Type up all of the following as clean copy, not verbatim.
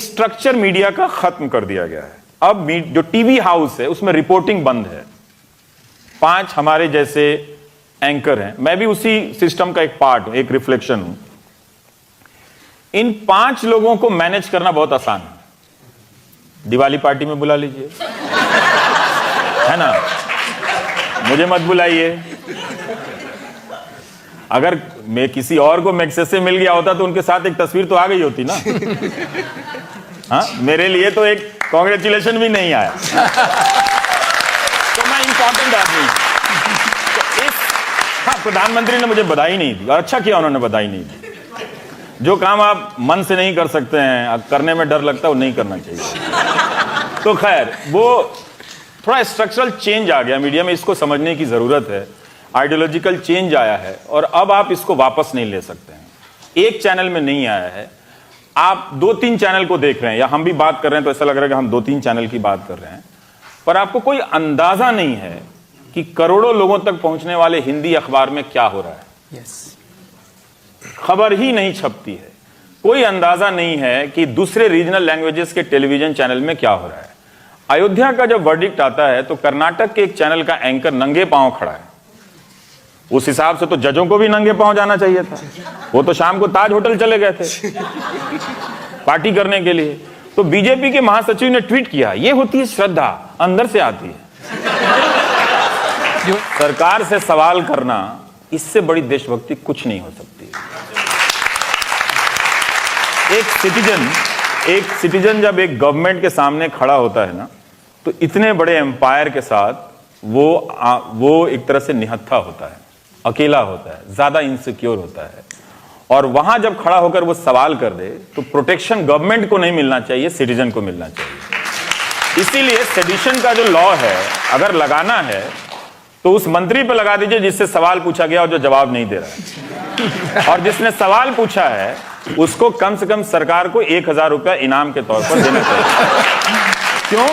Structure media का खत्म कर दिया गया है। अब जो टीवी हाउस है उसमें रिपोर्टिंग बंद है। 5 हमारे जैसे एंकर हैं, मैं भी उसी सिस्टम का एक पार्ट हूं, एक रिफ्लेक्शन हूं। इन 5 लोगों को मैनेज करना बहुत आसान है। दिवाली पार्टी में बुला लीजिए, है ना, मुझे मत बुलाइए। अगर मैं किसी और को मैक्सेस से मिल गया होता तो उनके साथ एक तस्वीर तो आ गई होती ना। हाँ, मेरे लिए तो एक कांग्रेचुलेशन भी नहीं आया। तो मैं इंपॉर्टेंट आदमी तो हाँ, प्रधानमंत्री ने मुझे बधाई नहीं दी और अच्छा किया उन्होंने बधाई नहीं दी। जो काम आप मन से नहीं कर सकते हैं, करने में डर लगता है, वो नहीं करना चाहिए। तो खैर, वो थोड़ा स्ट्रक्चरल चेंज आ गया मीडिया में, इसको समझने की जरूरत है। आइडियोलॉजिकल चेंज आया है और अब आप इसको वापस नहीं ले सकते हैं। एक चैनल में नहीं आया है, आप 2-3 चैनल को देख रहे हैं, या हम भी बात कर रहे हैं तो ऐसा लग रहा है कि हम 2-3 चैनल की बात कर रहे हैं, पर आपको कोई अंदाजा नहीं है कि करोड़ों लोगों तक पहुंचने वाले हिंदी अखबार में क्या हो रहा है। खबर ही नहीं छपती है। कोई अंदाजा नहीं है कि दूसरे रीजनल लैंग्वेजेस के टेलीविजन चैनल में क्या हो रहा है। अयोध्या का जब वर्डिक्ट आता है तो कर्नाटक के एक चैनल का एंकर नंगे पांव खड़ा है। उस हिसाब से तो जजों को भी नंगे पांव जाना चाहिए था। वो तो शाम को ताज होटल चले गए थे पार्टी करने के लिए। तो बीजेपी के महासचिव ने ट्वीट किया, ये होती है श्रद्धा, अंदर से आती है। सरकार से सवाल करना, इससे बड़ी देशभक्ति कुछ नहीं हो सकती। एक सिटीजन जब एक गवर्नमेंट के सामने खड़ा होता है ना, तो इतने बड़े एम्पायर के साथ वो एक तरह से निहत्था होता है, अकेला होता है, ज्यादा इनसिक्योर होता है। और वहां जब खड़ा होकर वो सवाल कर दे तो प्रोटेक्शन गवर्नमेंट को नहीं मिलना चाहिए, सिटीजन को मिलना चाहिए। इसीलिए सेडिशन का जो लॉ है, अगर लगाना है तो उस मंत्री पे लगा दीजिए जिससे सवाल पूछा गया और जो जवाब नहीं दे रहा है। और जिसने सवाल पूछा है उसको कम से कम सरकार को 1000 रुपया इनाम के तौर पर देना चाहिए। क्यों?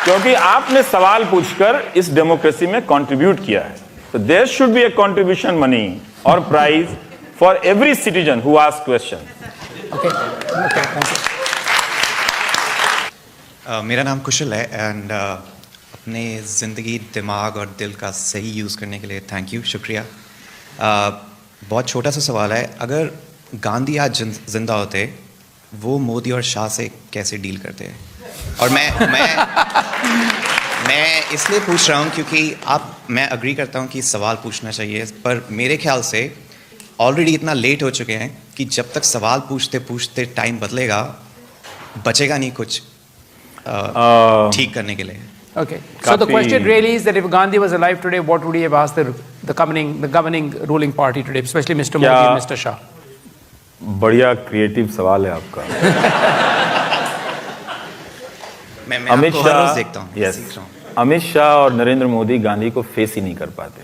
क्योंकि आपने सवाल पूछकर इस डेमोक्रेसी में कंट्रीब्यूट किया है। So there should be a contribution money or prize for every citizen who asks question. Okay, thank you. मेरा नाम कुशल है एंड अपने ज़िंदगी, दिमाग और दिल का सही यूज़ करने के लिए थैंक यू, शुक्रिया। बहुत छोटा सा सवाल है, अगर गांधी आज जिंदा होते, वो मोदी और शाह से कैसे डील करते? और मैं इसलिए पूछ रहा हूँ क्योंकि मैं अग्री करता हूँ कि सवाल पूछना चाहिए, पर मेरे ख्याल से ऑलरेडी इतना लेट हो चुके हैं कि जब तक सवाल पूछते पूछते टाइम बदलेगा, बचेगा नहीं कुछ ठीक करने के लिए। Okay, so the question really is that if Gandhi was alive today, what would he have asked the governing ruling party today, especially Mr. Modi and Mr. Shah? बढ़िया क्रिएटिव सवाल है आपका। मैं आपको हर रोज देखता हूँ। यस, अमित शाह और नरेंद्र मोदी गांधी को फेस ही नहीं कर पाते।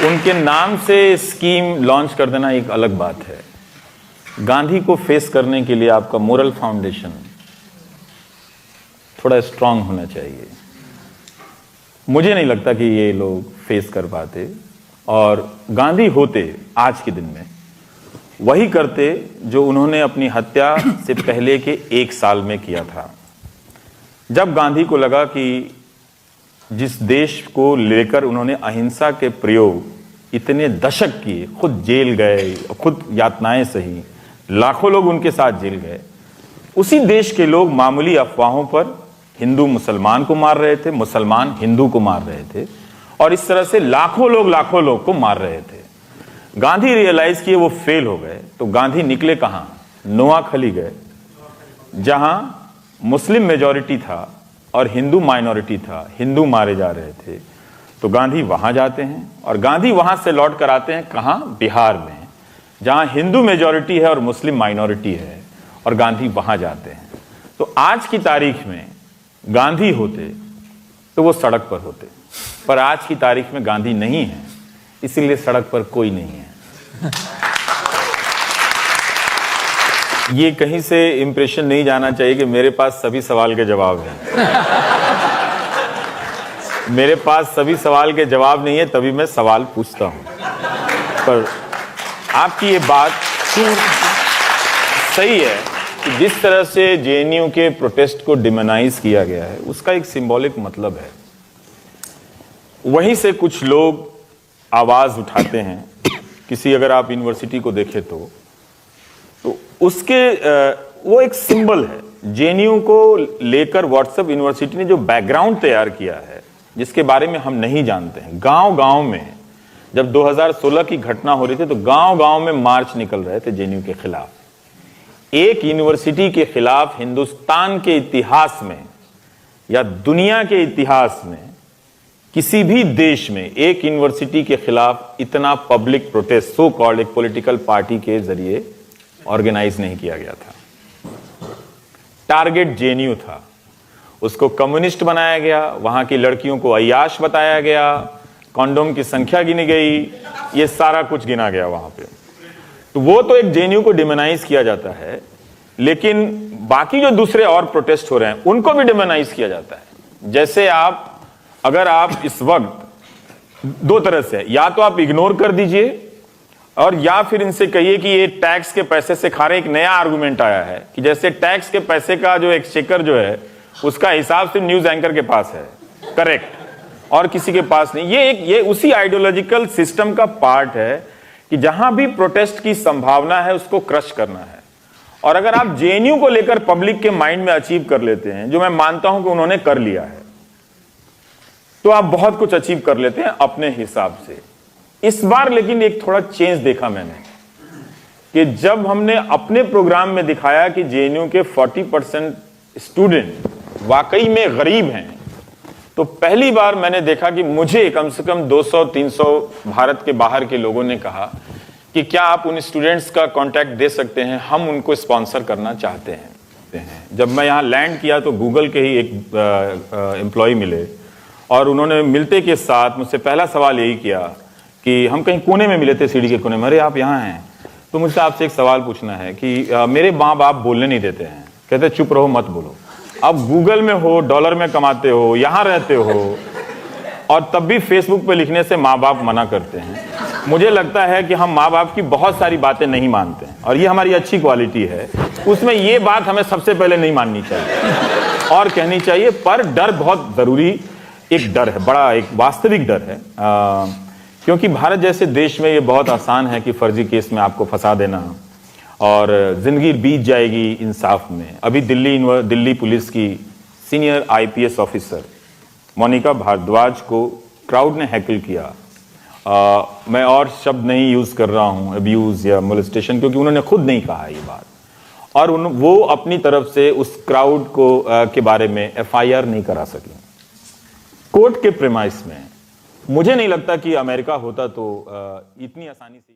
उनके नाम से स्कीम लॉन्च कर देना एक अलग बात है। गांधी को फेस करने के लिए आपका मोरल फाउंडेशन थोड़ा स्ट्रांग होना चाहिए। मुझे नहीं लगता कि ये लोग फेस कर पाते, और गांधी होते आज के दिन में वही करते जो उन्होंने अपनी हत्या से पहले के 1 साल में किया था। जब गांधी को लगा कि जिस देश को लेकर उन्होंने अहिंसा के प्रयोग इतने दशक किए, खुद जेल गए, खुद यातनाएं सही, लाखों लोग उनके साथ जेल गए, उसी देश के लोग मामूली अफवाहों पर हिंदू मुसलमान को मार रहे थे, मुसलमान हिंदू को मार रहे थे, और इस तरह से लाखों लोग को मार रहे थे। गांधी रियलाइज किए वो फेल हो गए, तो गांधी निकले कहां? नोआखली गए, जहां मुस्लिम मेजॉरिटी था और हिंदू माइनॉरिटी था, हिंदू मारे जा रहे थे। तो गांधी वहां जाते हैं और गांधी वहां से लौट कर आते हैं कहां? बिहार में, जहां हिंदू मेजॉरिटी है और मुस्लिम माइनॉरिटी है, और गांधी वहां जाते हैं। तो आज की तारीख में गांधी होते तो वो सड़क पर होते, पर आज की तारीख में गांधी नहीं है, इसीलिए सड़क पर कोई नहीं है। ये कहीं से इंप्रेशन नहीं जाना चाहिए कि मेरे पास सभी सवाल के जवाब हैं। मेरे पास सभी सवाल के जवाब नहीं है, तभी मैं सवाल पूछता हूं। पर आपकी ये बात सही है कि जिस तरह से जेएनयू के प्रोटेस्ट को डिमोनाइज किया गया है उसका एक सिंबॉलिक मतलब है। वहीं से कुछ लोग आवाज उठाते हैं। किसी अगर आप यूनिवर्सिटी को देखें तो उसके वो एक सिंबल है। जेएनयू को लेकर व्हाट्सएप यूनिवर्सिटी ने जो बैकग्राउंड तैयार किया है जिसके बारे में हम नहीं जानते हैं। गांव-गांव में जब 2016 की घटना हो रही थी तो गांव-गांव में मार्च निकल रहे थे जेएनयू के खिलाफ। एक यूनिवर्सिटी के खिलाफ हिंदुस्तान के इतिहास में या दुनिया के इतिहास में किसी भी देश में एक यूनिवर्सिटी के खिलाफ इतना पब्लिक प्रोटेस्ट सो कॉल्ड एक पॉलिटिकल पार्टी के जरिए ऑर्गेनाइज नहीं किया गया था। टारगेट जेएनयू था, उसको कम्युनिस्ट बनाया गया, वहां की लड़कियों को अय्याश बताया गया, कॉन्डोम की संख्या गिनी गई, ये सारा कुछ गिना गया वहां पे। तो वो तो एक जेएनयू को डिमोनाइज किया जाता है, लेकिन बाकी जो दूसरे और प्रोटेस्ट हो रहे हैं उनको भी डिमोनाइज किया जाता है। जैसे अगर आप इस वक्त दो तरह से, या तो आप इग्नोर कर दीजिए और या फिर इनसे कहिए कि ये टैक्स के पैसे से खा रहे। एक नया आर्गुमेंट आया है कि जैसे टैक्स के पैसे का जो एक्सचेकर जो है उसका हिसाब सिर्फ न्यूज एंकर के पास है, करेक्ट, और किसी के पास नहीं। ये उसी आइडियोलॉजिकल सिस्टम का पार्ट है कि जहां भी प्रोटेस्ट की संभावना है उसको क्रश करना है। और अगर आप जेएनयू को लेकर पब्लिक के माइंड में अचीव कर लेते हैं, जो मैं मानता हूं कि उन्होंने कर लिया है, तो आप बहुत कुछ अचीव कर लेते हैं अपने हिसाब से। इस बार लेकिन एक थोड़ा चेंज देखा मैंने कि जब हमने अपने प्रोग्राम में दिखाया कि जेएनयू के 40% स्टूडेंट वाकई में गरीब हैं, तो पहली बार मैंने देखा कि मुझे कम से कम 200-300 भारत के बाहर के लोगों ने कहा कि क्या आप उन स्टूडेंट्स का कांटेक्ट दे सकते हैं, हम उनको स्पॉन्सर करना चाहते हैं। जब मैं यहाँ लैंड किया तो गूगल के ही एक एम्प्लॉय मिले और उन्होंने मिलते के साथ मुझसे पहला सवाल यही किया कि हम कहीं कोने में मिले थे, सीढ़ी के कोने में, अरे आप यहाँ हैं तो मुझसे आपसे एक सवाल पूछना है कि मेरे माँ बाप बोलने नहीं देते हैं, कहते चुप रहो मत बोलो। अब गूगल में हो, डॉलर में कमाते हो, यहाँ रहते हो, और तब भी फेसबुक पे लिखने से माँ बाप मना करते हैं। मुझे लगता है कि हम माँ बाप की बहुत सारी बातें नहीं मानते हैं और ये हमारी अच्छी क्वालिटी है। उसमें ये बात हमें सबसे पहले नहीं माननी चाहिए और कहनी चाहिए, पर डर बहुत जरूरी एक डर है, बड़ा एक वास्तविक डर है। क्योंकि भारत जैसे देश में ये बहुत आसान है कि फर्जी केस में आपको फंसा देना और जिंदगी बीत जाएगी इंसाफ में। अभी दिल्ली पुलिस की senior IPS officer Monika Bhardwaj को क्राउड ने हैकल किया। मैं और शब्द नहीं यूज कर रहा हूं, अब्यूज या मोलेस्टेशन, क्योंकि उन्होंने खुद नहीं कहा ये बात, और वो अपनी तरफ से उस क्राउड को के बारे में एफआईआर नहीं करा सकी कोर्ट के प्रेमाइस में। मुझे नहीं लगता कि अमेरिका होता तो इतनी आसानी से